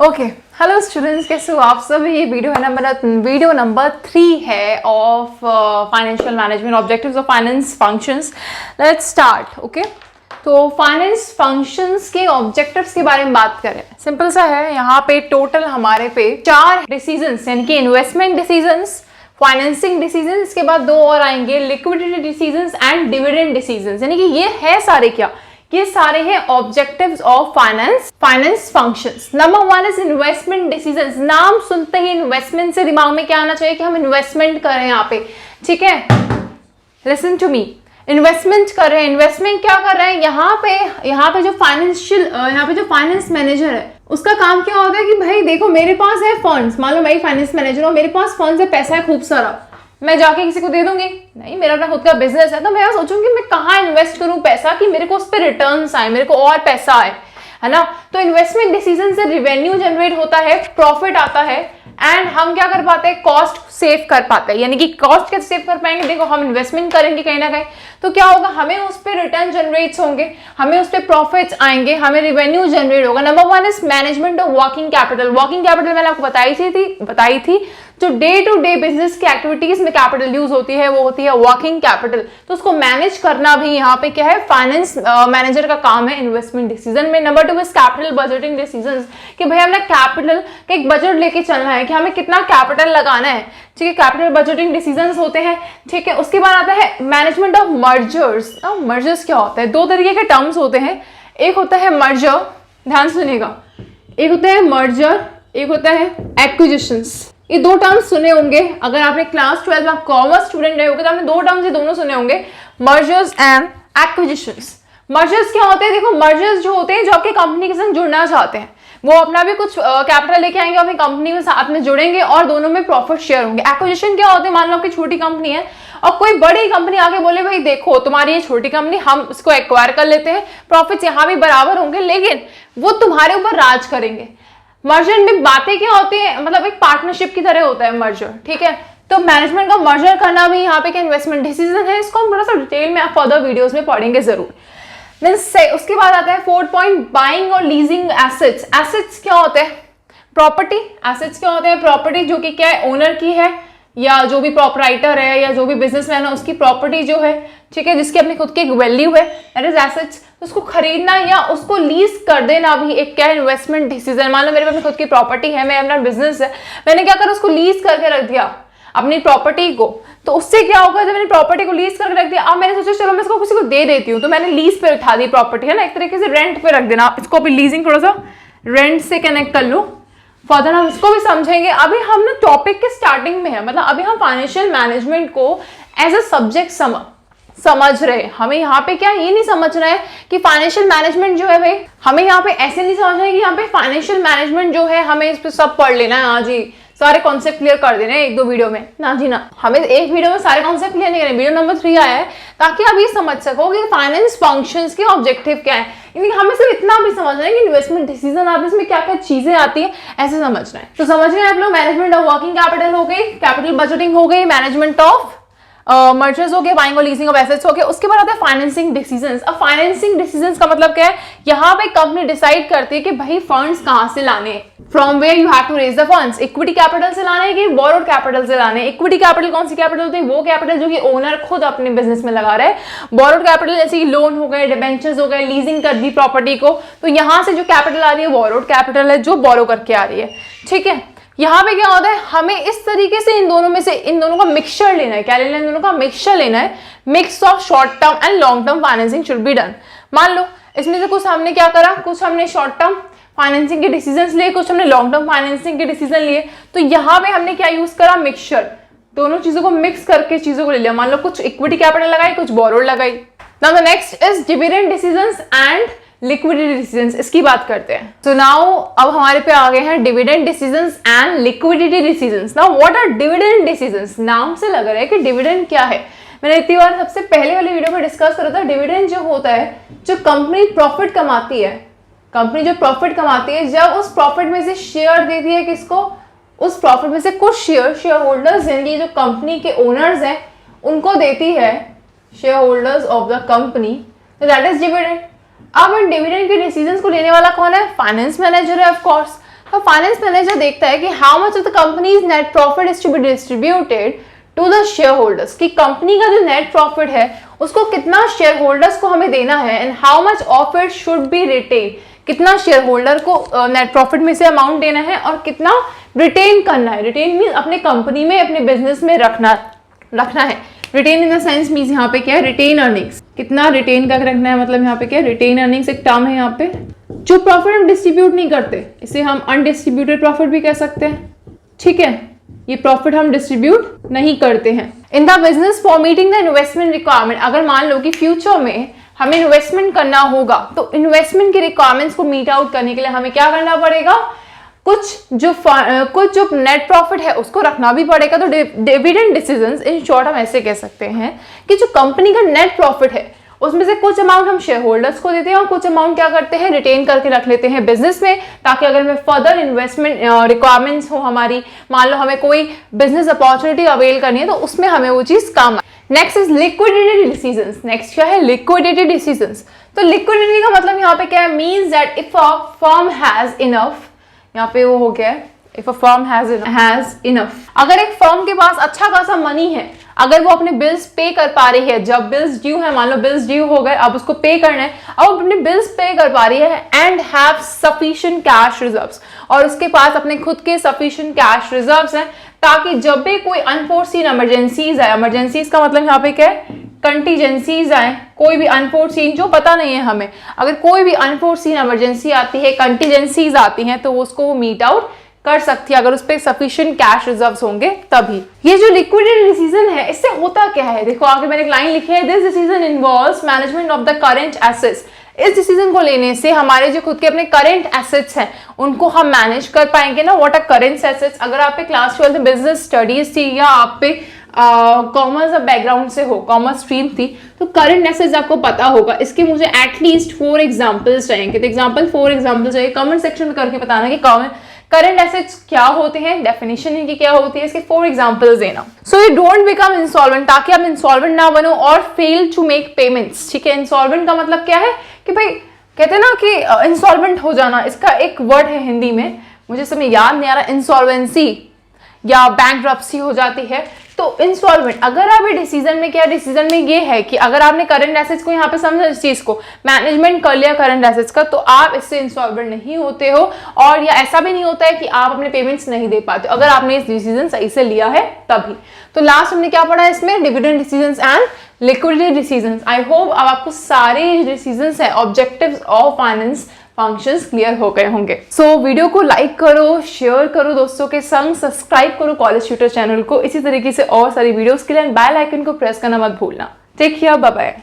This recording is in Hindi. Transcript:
ओके, हेलो स्टूडेंट्स, कैसे हो आप सब। ये वीडियो नंबर 3 है of financial management objectives of finance functions. Let's start. Okay, तो फाइनेंस फंक्शंस के ऑब्जेक्टिव्स के बारे में बात करें। सिंपल सा है, यहाँ पे टोटल हमारे पे 4 डिसीजंस यानी कि इन्वेस्टमेंट डिसीजंस, फाइनेंसिंग डिसीजंस, इसके बाद 2 और आएंगे liquidity decisions and dividend decisions. यानी कि ये है सारे क्या, ये सारे हैं objectives of finance functions. Number 1 is investment decisions. नाम सुनते ही इन्वेस्टमेंट से दिमाग में क्या आना चाहिए कि हम इन्वेस्टमेंट कर रहे हैं यहाँ पे। ठीक है, लिसन टू मी, इन्वेस्टमेंट कर रहे हैं। इन्वेस्टमेंट क्या कर रहे हैं यहाँ पे जो फाइनेंस मैनेजर है उसका काम क्या होता है कि भाई देखो मेरे पास है फंड्स, मान लो मैं फाइनेंस मैनेजर हूँ, मेरे पास फंड्स है, पैसा है खूब सारा, मैं जाके किसी को दे दूंगी नहीं। मेरा अपना खुद का बिजनेस है तो मैं सोचूंगी मैं कहाँ इन्वेस्ट करूं पैसा कि मेरे को उस पर रिटर्न्स आए, मेरे को और पैसा आए, है ना। तो इन्वेस्टमेंट डिसीजन से रेवेन्यू जनरेट होता है, प्रॉफिट आता है एंड हम क्या कर पाते हैं, कॉस्ट सेव कर पाते हैं। यानी कि कॉस्ट कैसे सेव कर पाएंगे, देखो हम इन्वेस्टमेंट करेंगे कहीं ना कहीं तो क्या होगा, हमें उस पर रिटर्न जनरेट्स होंगे, हमें उस पर प्रॉफिट्स आएंगे, हमें रेवेन्यू जनरेट होगा। Number 1 is management of working capital. Working capital मैंने आपको बताई थी जो डे टू डे बिजनेस की एक्टिविटीज में कैपिटल यूज होती है वो होती है वर्किंग कैपिटल। तो उसको मैनेज करना भी यहाँ पे क्या है, फाइनेंस मैनेजर का काम है इन्वेस्टमेंट डिसीजन में। Number 2 is capital budgeting decisions कि भाई हमने कैपिटल का एक बजट लेके चलना है कि हमें कितना कैपिटल लगाना है। ठीक है, कैपिटल बजटिंग डिसीजंस होते हैं। ठीक है, उसके बाद आता है मैनेजमेंट ऑफ मर्जर्स। मर्जर्स क्या होता है, 2 तरीके के टर्म्स होते हैं। एक होता है मर्जर, ध्यान सुनिएगा, एक होता है मर्जर, एक होता है एक्विजिशंस। ये 2 टर्म्स सुने होंगे, अगर आपने क्लास 12 में कॉमर्स स्टूडेंट रहे होंगे तो आपने 2 टर्म्स ये दोनों सुने होंगे, मर्जर्स एंड एक्विजिशंस। मर्जर्स क्या होते हैं, देखो मर्जर्स जो होते हैं जो आपकी कंपनी के साथ जुड़ना चाहते हैं, वो अपना भी कुछ कैपिटल लेके आएंगे, अपनी कंपनी में साथ में जुड़ेंगे और दोनों में प्रॉफिट शेयर होंगे। एक्विजिशन क्या होते हैं, मान लो आपकी छोटी कंपनी है और कोई बड़ी कंपनी आके बोले भाई देखो तुम्हारी ये छोटी कंपनी, हम इसको एक्वायर कर लेते हैं, प्रॉफिट्स यहाँ भी बराबर होंगे लेकिन वो तुम्हारे ऊपर राज करेंगे। मर्जर में बातें क्या होती है, मतलब एक पार्टनरशिप की तरह होता है मर्जर। ठीक है, तो मैनेजमेंट का मर्जर करना भी यहाँ पे क्या इन्वेस्टमेंट डिसीजन है, इसको हम थोड़ा सा डिटेल में आप फर्दर वीडियोस में पढ़ेंगे जरूर। उसके बाद आता है 4th पॉइंट, बाइंग और लीजिंग एसेट्स। एसेट्स क्या होते हैं, प्रॉपर्टी। एसेट्स क्या होते हैं, प्रॉपर्टी जो कि क्या है, ओनर की है या जो भी प्रोपराइटर है या जो भी बिजनेसमैन है उसकी प्रॉपर्टी जो है, ठीक है, जिसकी अपनी खुद की एक वैल्यू है, दैट इज एसेट्स। उसको खरीदना या उसको लीज कर देना भी एक क्या है, इन्वेस्टमेंट डिसीजन। मान लो मेरे पास खुद की प्रॉपर्टी है, मैं अपना बिजनेस है, मैंने क्या करा उसको लीज करके रख दिया अपनी प्रॉपर्टी को, तो उससे क्या होगा, जब मैंने प्रॉपर्टी को लीज करके रख दिया, अब मैंने सोचा चलो मैं इसको किसी को दे देती हूँ, तो मैंने लीज पे उठा दी प्रॉपर्टी, है ना, एक तरीके से रेंट पे रख देना। इसको भी लीजिंग थोड़ा सा रेंट से कनेक्ट कर लो, फर्दर हम इसको भी समझेंगे। अभी हम ना टॉपिक के स्टार्टिंग में है, मतलब अभी हम फाइनेंशियल मैनेजमेंट को एज अ सब्जेक्ट समझ रहे हैं। हमें यहाँ पे क्या ये नहीं समझ रहे हैं कि फाइनेंशियल मैनेजमेंट जो है भाई, हमें यहाँ पे ऐसे नहीं समझ रहे हैं कि यहाँ पे फाइनेंशियल मैनेजमेंट जो है हमें इस पे सब पढ़ लेना है, हाँ जी सारे कॉन्सेप्ट क्लियर कर देने 1-2 वीडियो में, ना जी ना, हमें एक वीडियो में सारे कॉन्सेप्ट क्लियर नहीं करने। वीडियो नंबर 3 आया है ताकि आप ये समझ सको कि फाइनेंस फंक्शंस के ऑब्जेक्टिव क्या है। यानी हमें सिर्फ इतना भी समझना है कि इन्वेस्टमेंट डिसीजन आप इसमें क्या क्या चीजें आती है, ऐसे समझना है। तो समझ गए आप लोग, मैनेजमेंट ऑफ वर्किंग कैपिटल हो गई, कैपिटल बजटिंग हो गई, मैनेजमेंट ऑफ मर्जर्स हो गया, बाइंग और लीजिंग ऑफ एसेट्स हो गया। उसके बाद आता है फाइनेंसिंग डिसीजंस। अब फाइनेंसिंग डिसीजंस का मतलब क्या है, यहाँ पे कंपनी डिसाइड करती है कि भाई फंड्स कहाँ से लाने हैं, from where you have to raise the funds. Equity capital से लाने हैं कि बोरोड कैपिटल से लाने हैं। इक्विटी कैपिटल कौन सी कैपिटल होती है, वो कैपिटल जो कि ओनर खुद अपने बिजनेस में लगा रहा है। बोरोड कैपिटल जैसे कि लोन हो गए, डिबेंचर्स हो गए, लीजिंग कर दी प्रॉपर्टी को, तो यहाँ से जो कैपिटल आ रही है बोरोड कैपिटल है, जो बोरो करके आ रही है। ठीक है, यहाँ पे क्या होता है, हमें इस तरीके से इन दोनों का मिक्सचर लेना है। क्या लेना है, इन दोनों का मिक्सचर लेना है। Mix of short term and long term financing should be done. मान लो इसमें से कुछ हमने क्या करा, कुछ हमने शॉर्ट टर्म फाइनेंसिंग के डिसीजंस लिए, कुछ हमने लॉन्ग टर्म फाइनेंसिंग के डिसीजन लिए, तो यहाँ पे हमने क्या यूज करा, मिक्सचर, दोनों चीजों को मिक्स करके चीजों को ले लिया। मान लो कुछ इक्विटी कैपिटल लगाई, कुछ बोरोड लगाई। Now the next is dividend decisions and liquidity decisions, इसकी बात करते हैं। तो नाउ अब हमारे पे आ गए हैं dividend decisions and liquidity decisions. Now what are dividend decisions, नाम से लग रहा है कि डिविडेंड क्या है। मैंने इतनी बार सबसे पहले वाली वीडियो में डिस्कस करा था, डिविडेंड जो होता है, जो कंपनी प्रॉफिट कमाती है, कंपनी जो प्रॉफिट कमाती है, जब उस प्रॉफिट में से शेयर देती है किसको, उस प्रॉफिट में से कुछ शेयर होल्डर्स यानी जो कंपनी के ओनर्स हैं उनको देती है, share holders of the company, तो दैट इज डिविडेंड। अब इन डिविडेंड के डिसीजंस को लेने वाला कौन है, फाइनेंस मैनेजर है ऑफ कोर्स। तो फाइनेंस मैनेजर देखता है कि how much of the company's net profit is to be distributed to the shareholders, कि कंपनी का जो नेट प्रॉफिट है उसको कितना शेयर होल्डर्स को हमें देना है, and how much of it should be retain, कितना शेयर होल्डर को नेट प्रॉफिट में से अमाउंट देना है और कितना रिटेन करना है। रिटेन मीन अपने कंपनी में, अपने बिजनेस में रखना है। Retain in the sense means यहाँ पे क्या है, रिटेन अर्निंग्स, कितना रिटेन करके रखना है, मतलब यहाँ पे क्या है, रिटेन अर्निंग्स एक टर्म है यहाँ पे। जो प्रॉफिट हम डिस्ट्रीब्यूट नहीं करते इसे हम अनडिस्ट्रीब्यूटेड प्रॉफिट भी कह सकते हैं, ठीक है, ये प्रॉफिट हम डिस्ट्रीब्यूट नहीं करते हैं। In the business for meeting the investment requirement, अगर मान लो कि फ्यूचर में हमें इन्वेस्टमेंट करना होगा तो इन्वेस्टमेंट की रिक्वायरमेंट्स को मीट आउट करने के लिए हमें क्या करना पड़ेगा, कुछ जो नेट प्रॉफिट है उसको रखना भी पड़ेगा। तो डिविडेंड डिसीजंस, इन शॉर्ट हम ऐसे कह सकते हैं कि जो कंपनी का नेट प्रॉफिट है उसमें से कुछ अमाउंट हम शेयर होल्डर्स को देते हैं और कुछ अमाउंट क्या करते हैं, रिटेन करके रख लेते हैं बिजनेस में, ताकि अगर हमें फर्दर इन्वेस्टमेंट रिक्वायरमेंट्स हो हमारी, मान लो हमें कोई बिजनेस अपॉर्चुनिटी अवेल करनी है तो उसमें हमें वो चीज काम आए। Next is liquidity decisions. Next क्या है, लिक्विडिटी डिसीजंस। तो लिक्विडिटी का मतलब यहाँ पे क्या है, means that if a firm has enough, यहाँ पे वो हो गया है, if a firm has enough, अगर एक फर्म के पास अच्छा खासा मनी है, अगर वो अपने बिल्स पे कर पा रही है, जब बिल्स ड्यू है, मान लो बिल्स ड्यू हो गए, अब उसको पे करना है, अब अपने बिल्स पे कर पा रही है, and have sufficient cash reserves, और उसके पास अपने खुद के सफिशिएंट कैश रिजर्व्स हैं, ताकि जब भी कोई अनफोर्सीन इमरजेंसीज आए, इमरजेंसीज का मतलब यहाँ पे क्या है, कंटीजेंसीज आए, कोई भी अनफोर्सीन जो पता नहीं है हमें, अगर कोई भी अनफोर्सीन इमरजेंसी आती है, कंटीजेंसीज आती हैं, तो उसको मीट आउट कर सकती है अगर उस पर सफिशिएंट कैश रिजर्व्स होंगे तभी। ये जो लिक्विडिटी डिसीजन है इससे होता क्या है, देखो आगे मैंने एक लाइन लिखी है, this decision involves management of the current assets. इस डिसीजन को लेने से हमारे जो खुद के अपने करंट एसेट्स हैं उनको हम मैनेज कर पाएंगे ना। व्हाट आर करंट एसेट्स, अगर आप पे क्लास 12 बिजनेस स्टडीज थी या आप पे कॉमर्स बैकग्राउंड से हो, कॉमर्स स्ट्रीम थी, तो करंट एसेट्स आपको पता होगा। इसके मुझे एटलीस्ट 4 एग्जाम्पल्स चाहिए, तो एग्जाम्पल 4 एग्जाम्पल चाहिए, कमेंट सेक्शन में करके बताना कि करंट एसेट्स क्या होते हैं, डेफिनेशन इनकी क्या होती है, इसके 4 एग्जांपल्स देना। So you don't become insolvent, ताकि आप इंसॉल्वेंट ना बनो और फेल टू मेक पेमेंट्स, ठीक है। इंसॉल्वेंट का मतलब क्या है कि भाई कहते हैं ना कि इंसॉल्वेंट हो जाना, इसका एक वर्ड है हिंदी में, मुझे समय याद नहीं आ रहा, इंसॉल्वेंसी या बैंकरप्सी हो जाती है। तो इंसॉल्वेंट, अगर आप ये डिसीजन में, क्या डिसीजन में ये है कि अगर आपने करंट एसेट्स को यहाँ पे समझा, इस चीज को मैनेजमेंट कर लिया करंट एसेट्स का, तो आप इससे इंसॉल्वेंट नहीं होते हो, और या ऐसा भी नहीं होता है कि आप अपने पेमेंट्स नहीं दे पाते अगर आपने इस डिसीजन सही से लिया है तभी। तो लास्ट हमने क्या पढ़ा इसमें, dividend decisions and liquidity decisions. I hope अब आपको सारे डिसीजंस है objectives of finance functions clear हो गए होंगे। सो वीडियो को लाइक करो, शेयर करो दोस्तों के संग, सब्सक्राइब करो कॉलेज ट्यूटर चैनल को इसी तरीके से और सारी वीडियोस के लिए, बेल आइकन को प्रेस करना मत भूलना। Take care, bye bye.